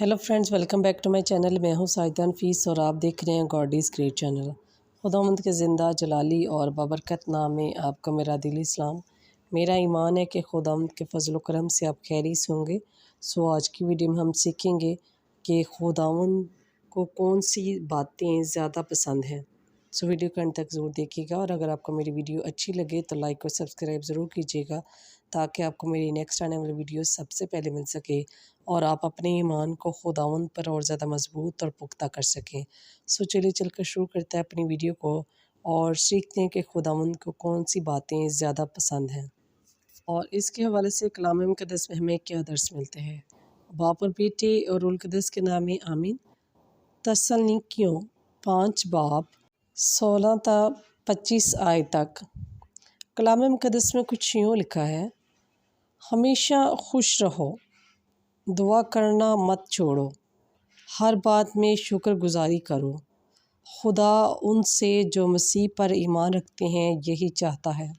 Hello friends, welcome back to my channel. मैं हूं साइदा नफीस और आप देख रहे हैं गॉडीज़ ग्रेट चैनल। खुदावंद के ज़िंदा जलाली और बाबरकत नाम में आपका मेरा दिली सलाम। मेरा ईमान है कि खुदावंद के फजल करम से आप खैरियत से होंगे। सो आज की वीडियो में हम सीखेंगे कि खुदावंद को कौन सी बातें ज़्यादा पसंद हैं। सो वीडियो के अंत तक ज़रूर देखिएगा और अगर आपको मेरी वीडियो अच्छी लगे तो लाइक और सब्सक्राइब ज़रूर कीजिएगा ताकि आपको मेरी नेक्स्ट आने वाली वीडियो सबसे पहले मिल सके और आप अपने ईमान को खुदावंद पर और ज़्यादा मजबूत और पुख्ता कर सकें। सो चलिए चलकर शुरू करते हैं अपनी वीडियो को और सीखते हैं कि खुदावंद को कौन सी बातें ज़्यादा पसंद हैं और इसके हवाले से कलाम मुक़द्दस में हमें क्या दर्स मिलते हैं। बाप और बेटे और रूहुल कुद्दस के नाम में आमीन। तसल्लुनीकियों 5 बाब 16 ता 25 आयत तक कलाम मुक़द्दस में कुछ यूँ लिखा है, हमेशा खुश रहो, दुआ करना मत छोड़ो, हर बात में शुक्रगुजारी करो। खुदा उनसे जो मसीह पर ईमान रखते हैं यही चाहता है।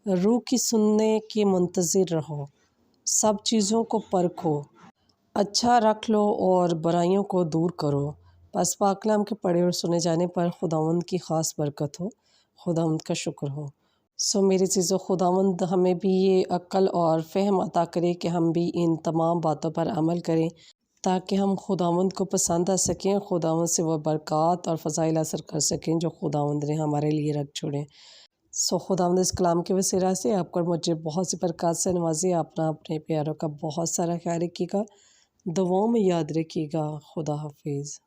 रूह की सुनने के मुंतज़िर रहो, सब चीज़ों को परखो, अच्छा रख लो और बुराइयों को दूर करो। बस पाक कलाम के पढ़े और सुने जाने पर खुदावंद की ख़ास बरकत हो, खुदावंद का शुक्र हो। सो मेरे चीज़ों, खुदावंद हमें भी ये अक्ल और फ़हम अता करे कि हम भी इन तमाम बातों पर अमल करें ताकि हम खुदावंद को पसंद आ सकें, खुदावंद से वो बरक़ात और फ़ज़ाइल हासिल कर सकें जो खुदावंद ने हमारे लिए रख छोड़े। सो खुदावंद इस कलाम के वसीला से आपको और मुझे बहुत सी बरक़ात से नवाज़े। अपना अपने प्यारों का बहुत सारा ख्याल रखिएगा, दुआओं में याद रखिएगा। खुदा हाफिज़।